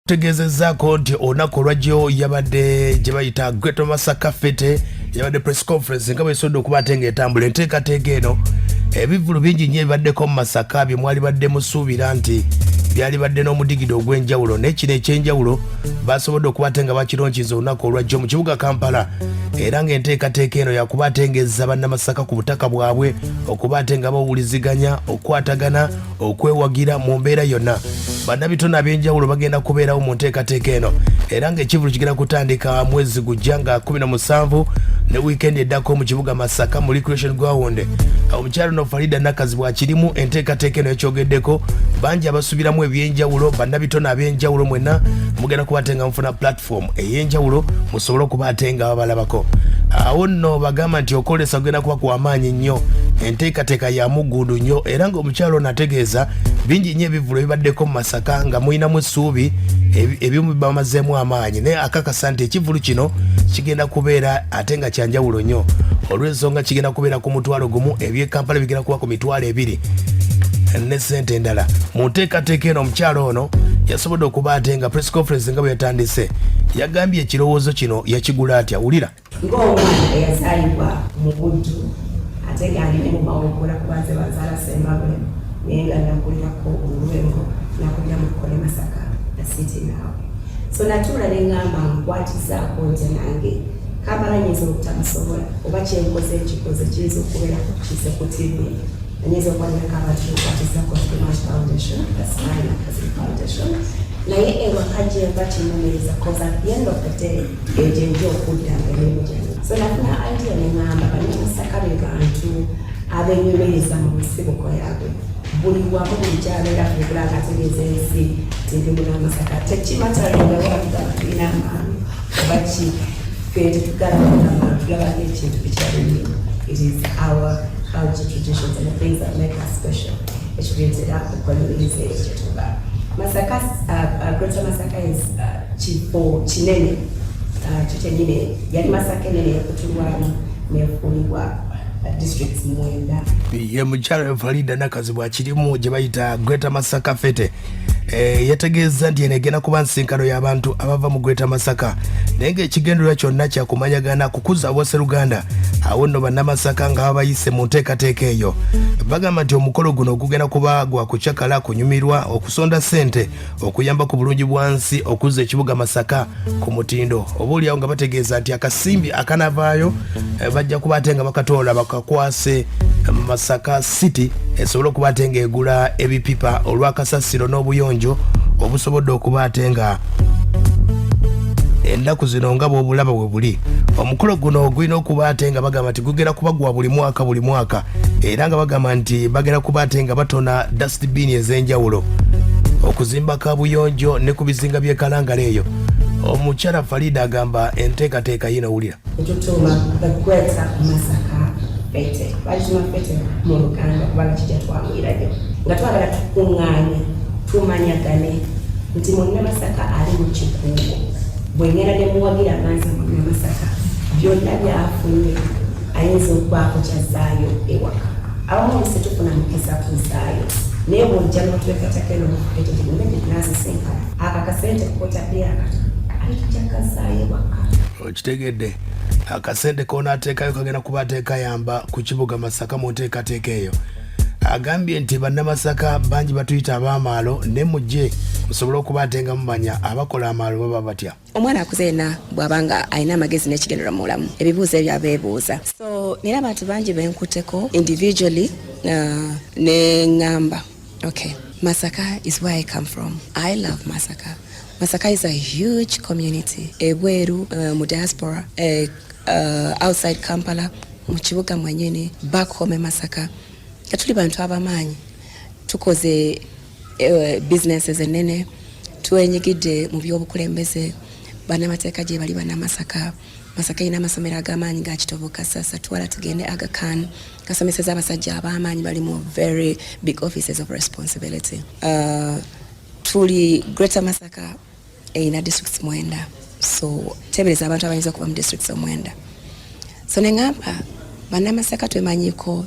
tegezezzaako nti olunaku olwajjo yabadde gye bayita Greater Masaka Fete yabadde press conference nga bwesodde okuba ate ng'etambula enteekateeka eno ebivulu bingi nnyo ebibaddeko mu Masaka bye mwali badde musuubira nti byali badde n'omudigido ogw'enjawulo n'ekino eky'enjawulo basobodde okuba ate nga bakironkiza olunaku olwajjo mu kibuga Kampala era ng'enteekateeka eno yakuba ate ng'ezza bannamasaka ku butaka bwabwe okuba ate nga bawuliziganya okwatagana okwewagira mu mbeera yonna bannabitone ab'enjawulo bagenda kubeerawo mu nteekateeka eno era ng'ekivulu kigenda kutandika mwezi gujja nga 17 ne weekend eddako mu kibuga Masaka mu recreation ground omukyalo no Faridah Nakazibwe akirimu enteekateeka eno ekyogeddeko bangi abasubiramu ebyenjawulo bannabitone ab'enjawulo mwenna mugenda kuba ate nga mufuna platform ey'enjawulo musobole okuba ate nga babalabako awo nno bagamba nti okolesa kugenda kuba kw'amaanyi nnyo enteekateeka ya muggundu nnyo era ng'omukyalo ono ategeeza bingi nnyo ebivulo ebibaddeko mu Masaka nga mulinamu essuubi ebimu bibamazeemu amaanyi naye akakasa nti ekivulu kino kigenda kubeera ate nga kyanjawulo nnyo olw'ensonga kigenda kubeera ku mutwalo gumu eby'e Kampala bigenda kuba ku mitwalo 2 ne ssente endala mu nteekateeka eno omukyalo ono yasobodde okuba ate nga press conference nga bwe yatandise yagambye ekirowoozo kino yakigula atya wulira ng'omwana eyazaalibwa mu buddu ate ng'alina mu mawuggula kubanze bazaala sembabulemu naye nga nakulirako olwengo nakulira mu kkole Masaka nasiti naawe so natuula ne ŋŋamba nkwatizaako nti nange Kampala nyinza obutamusobola oba kyenkoze ekikoze kiyinza okubeera kise ku TV nyinza okwanirako abantu nkwatizaako Dimash Foundation Faridah Nakazibwe Foundation naye ewaka gyenva kinyumiriza cause at the end of the day ejenja okuddanga emirimu gyange so nafuna idea ne ŋŋamba bannamasaka be bantu abenyumiriza mu nsibuko yaabwe buli wamu buli kyabeera kugula nga ategeeza ensi tinti munnamasaka tekimatalanga wabugaba tulina amaanyi oba ki fe tetugalabagamba tulabanga ekintu bikyalimi it is our culture traditions and the things that make us special ekireetera okwanyumiriza ekyo kyetuba Masaka Greater Masaka is kifo kinene kyenyine yali Masaka enene yakutulwamu nefuulibwa districts mwenda ye mukyalo Faridah Nakazibwe akirimu gye bayita Greater Masaka Fete yategeeza nti enegenda kuba nsinkano y'abantu abava mu Greater Masaka naye ng'ekigendererwa kyonna kyakumanyagana kukuza Obwasseruganda awo nno bannamasaka nga babayise mu nteekateeka eyo bagamba nti omukolo guno ogugenda kuba gwa kucakala kunyumirwa okusonda ssente okuyamba ku bulungi bwansi okuzza ekibuga Masaka ku mutindo obaoliawo nga bategeeza nti akasimbi akanavaayo bajja kuba ate nga bakatoola bakakwase Masaka City esobole okuba ate ng'egula ebipipa olw'akasasiro n'obuyonjo obusobodde okuba ate nga ennaku zino nga bw'obulaba bwe buli omukolo guno ogulina okuba ate nga bagamba nti gugenda kuba gwa buli mwaka era nga bagamba nti bagenda kuba ate nga batona dustbin ez'enjawulo okuzimba kabuyonjo ne ku bizinga by'e Kalangala eyo omukyala Faridah agamba enteekateeka yino wulira tutuma the Greater Masaka Fete balituma fete mu Luganda kubanga kijja twamwirayo nga twagala tukuŋŋaanye tumanyagane nti munnamasaka ali mu kikuubo bwengenda ne muwagira amaazi munnamasaka byonna byafunye ayinza okubaako kyazaayo ewaka abamu olusi tufuna mukisa kuzaayo naye bwojja notwekatako eno mufete tinazisinkana aka kasente kukotadde akato alitujja kazaayo ewaka okitegedde akasente koonateekayo kagenda kuba teekayamba ku kibuga Masaka mu nteekateeka eyo agambye nti bannamasaka bangi batuyita ab'amaalo ne mujje musobole okuba ate nga mumanya abakola amaalo baba batya omwana akuze yenna bw'abanga alina amagezi n'ekigendera mu bulamu ebibuuzo ebyo abeebuuza so nina abantu bangi benkuteko individually ne ŋŋamba okay Masaka is where I come from. I love Masaka. Masaka is a huge community. Ebweru, mu diaspora, outside Kampala, mu kibuga mwenyene, back home Masaka. Katuli bantu abamanyi. Tukoze businesses enene, twenyigidde mu by'obukulembeze, bannamateeka gye bali bannamasaka. Masaka ina amasomero ag'amaanyi ga kitovuka sasa tuwala tugende Aga Khan kasomeseza abasajja ab'amaanyi bali mu very big offices of responsibility. Tuli Greater Masaka ina districts mwenda so tebereza abantu abayinza okuba mu districts omwenda so neŋŋamba bannamasaka twemanyiko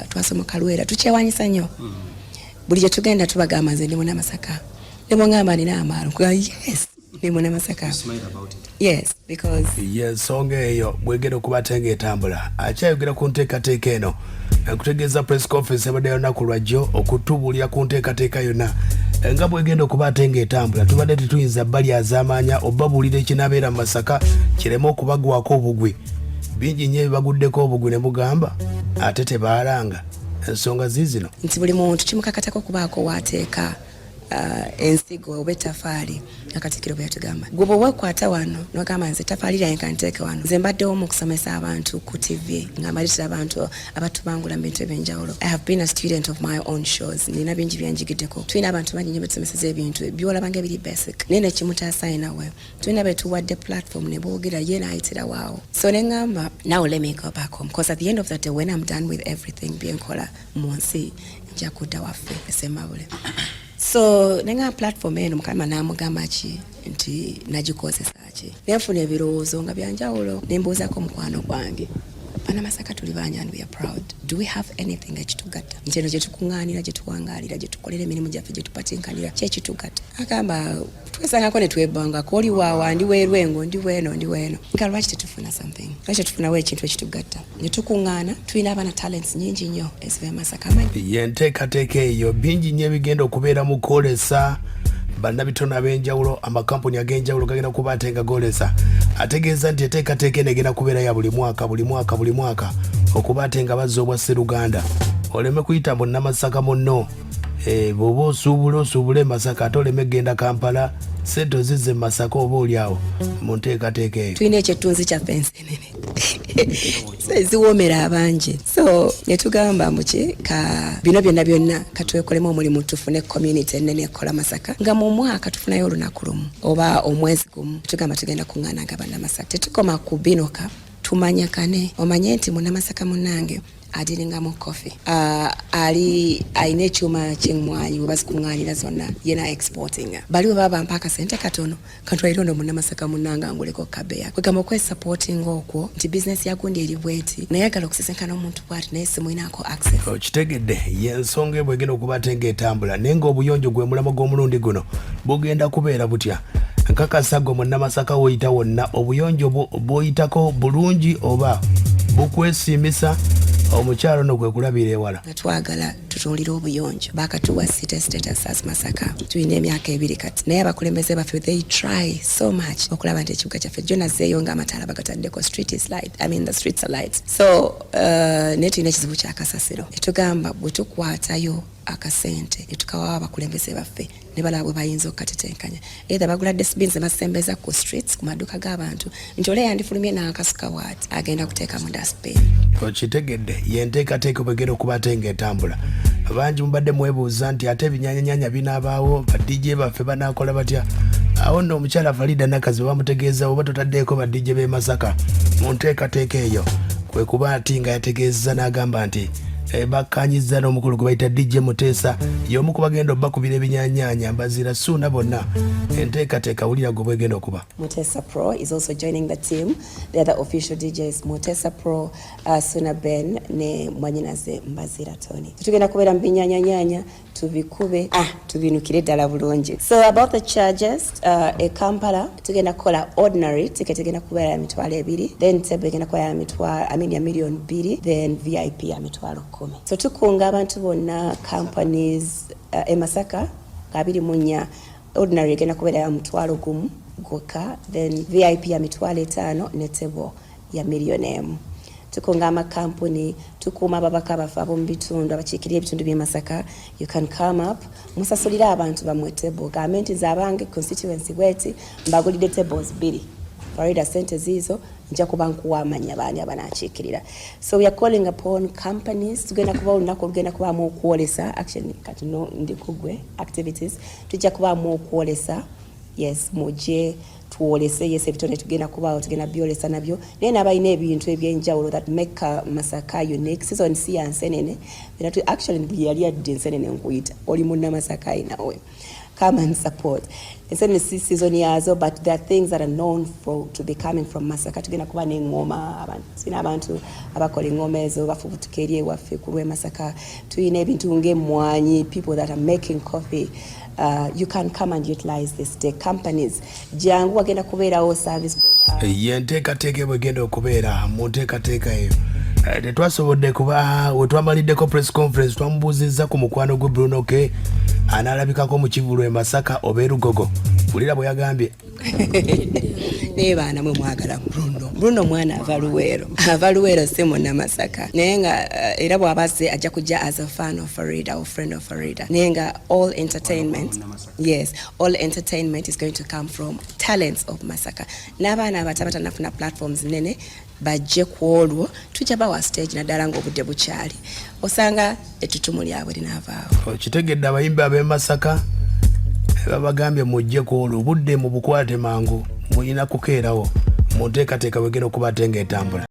twasoma Kalwera tukyewanyisa nnyo buli gye tugenda tubagamba nze ndi munnamasaka nemwangamba nina amaalo nkuga yes ne munnamasaka. Yes, because ensonga eyo bwegenda okubate ng'etambula akyayogera ku nteekateeka eno kutegeeza press conference ebadde yolunaku lwajjo okutubuulira ku nteekateeka yonna nga bwegenda okubate ng'etambula tubadde tetuyinza bbali azaamaanya obabuulira ekinabeera mu Masaka kireme okubagwako obugwi bingi nnyo ebibaguddeko obugwi ne mugamba ate tebaalanga ensonga ziizino nti buli muntu kimukakatako okubaako waateeka ensigo oba ettafaali akatikiro bwe yatugamba gwe bwe weekwata wano nogamba nze ettafaali lyange kanteeke wano nze mbaddewo mu kusomesa abantu ku TV nga mbalirira abantu abatubangula mu bintu ebyenjawulo. I have been a student of my own shows nina bingi byenjigiddeko tulina abantu bangi nnyo betusomeseza ebintu byolabanga ebiri basic naye nekimu taasayinawe tulina betuwadde platform ne boogera ye naayitira waawo so ne ŋŋamba now let me go back home because at the end of the day when I'm done with everything byenkola mu nsi nja kudda waffe esembabule. So nenga platform eno mukama namugamba ki nti nagikozesa ki nenfuna ebirowoozo nga byanjawulo nembuuzako mukwano gwange bannamasaka tuli banya and we are proud. Do we have anything ekitugatta nti eno gyetukuŋŋaanira gyetuwangaalira gyetukolera emirimu gyaffe gyetupatinkanira kyekitugatta agamba twesangako ne twebangako oli waawa ndi weerwengo ndi weeno ndi weeno nga lwaki tetufuna something lwaki tetufunawo ekintu ekitugatta ne tukuŋŋaana tulina abaana talents nyingi nnyo eziva Masaka amanyi yenteekateeka eyo bingi nnyo ebigenda okubeera mu kwolesa bannabitono ab'enjawulo amakampuni ag'enjawulo gagenda kuba ate nga golesa ategeeza nti eteekateeka eno egenda kubeera ya buli mwaka okuba ate nga bazza obwa Sseruganda oleme kuyita munnamasaka munno bw'oba osuubule Masaka ate oleme genda Kampala sente ozizze mu Masaka oba oliawo mu nteekateeka eyo tulina ekyetunzi kyaffe ensenene eziwoomera abangi so netugamba muki ka bino byonna katwekolemu omulimu tufune community ennene ekola Masaka nga mu mwaka tufunayo olunaku lumu oba omwezi gumu tugamba tugenda kuŋŋaana nga bannamasaka tetukoma ku binoka tumanyakane omanye nti munnamasaka munnange adiringamu kofi ali ayina ekyuma ky'emmwanyi we bazikuŋŋaanira zonna yena exporting baliwo baba mpaka sente katono kantwalira ono munnamasaka munnanga anguleko kabeya kwegamba okwesupporting okwo nti business yagundi eri bweti naye agala okusisenkana omuntu bwati naye simuyinako access okitegedde yensonga ebwegenda okuba ate ng'etambula naye ng'obuyonjo gwe mulamo gw'omulundi guno bugenda kubeera butya nkakasa gwe munnamasaka woyita wonna obuyonjo bwoyitako bulungi oba bukwesiimisa omukyalo no gwe kulabira ewala twagala tutuulire obuyonjo bakatuwa status as Masaka tulina emyaka 2 kati naye abakulembeze baffe they try so much okulaba nti ekibuga kyaffe jjo nazzeeyo nga amataala bagataddeko street is light I mean the streets are light so naye tulina ekizibu kyakasasiro etugamba bwe tukwatayo akasente etukawa abakulembeze baffe ne balaba bwe bayinza okukatetenkanya either bagula dustbins ebasembeza ku streets ku maduuka g'abantu nti ole yandifulumye n'akasuka waati agenda kuteeka mu dustbin okitegedde yenteekateeka bwegenda okuba ate ng'etambula bangi mubadde mwebuuza nti ate ebinyanyanyanya binaabaawo ba DJ baffe banaakola batya awo nno omukyala Faridah Nakazibwe bamutegeeza oba totaddeeko ba DJ b'e Masaka mu nteekateeka eyo kwe kuba ati nga yategeeza n'agamba nti bakkanyiza n'omukulu gwe bayita DJ Muteesa y'omu ku bagenda bakubira ebinyanyanya mbazira suuna bonna enteekateeka wulira gwe bwegenda okuba. Muteesa Pro is also joining the team. The other official DJs Muteesa Pro, Suna Ben ne mwanyinaze Mbazira Tony. Tugenda kubeera mu binyanyanyanya tubikube tubinukire ddala bulungi. So about the charges e Kampala tugenda kukola ordinary ticket egenda kubeera ya mitwalo 2 then table egenda kuba ya mitwalo ya million 2 then VIP ya mitwalo 10. So tukunga abantu bonna companies e Masaka 24 ordinary egenda kubeera ya mutwalo 1 gwokka then VIP ya mitwalo 5 ne table ya million 1. Tukunga amakampuni tukuuma ababaka baffe ab'omu bitundu abakiikirira ebitundu by'e Masaka you can come up musasulira abantu bamwe table gavumenti z'abange constituency bweti mbagulidde tables 2 Faridah sente zizo nja kuba nkuwa amanya baani abanaakiikirira so we are calling upon companies tugenda kuba olunaku olugenda kubaamu okwolesa action kati no ndikugwe activities tujja kubaamu okwolesa yes muje tuolese yes ebitone tugenda kubaawo tugenda byolesa nabyo naye n'abalina ebintu ebyenjawulo that make Masaka unique season si ya nsenene era tu actually buli yali adde nsenene nkuyita oli munnamasaka nawe come and support ensenene si season yazo but there are things that are known to be coming from Masaka tugenda kuba n'engoma sina abantu abakola engoma ezo bafubutuka eri ewaffe ku lw'e Masaka tuyina ebintu ng'emmwanyi people that are making coffee you can come and utilize this. The companies jangu wagenda kubeerawo service yenteekateeka bwegenda okubeera mu nteekateeka eyo. Tetwasobodde kuba wetwamaliddeko press conference twamubuuzizza ku mukwano gwe Bruno ke anaalabikako mu Kivulu e Masaka oba Erugogo. Wulira bwe yagambye. Naye baana mwe mwagala Bruno mwana ava Luweero si munnamasaka naye nga era bw'abazze ajja kujja as a fan of Faridah or friend of Faridah naye nga all entertainment is going to come from talents of Masaka. N'abaana abato abatanafuna platforms nene bajje ku olwo tujja bawa stage naddala ng'obudde bukyali osanga ettutumu lyabwe linaavaawo. Kitegedde abayimbi ab'e Masaka babagambye mujje ku olwo budde mu bukwate mangu mulina kukeerawo mu nteekateeka bwegenda okuba ate ng'etambula.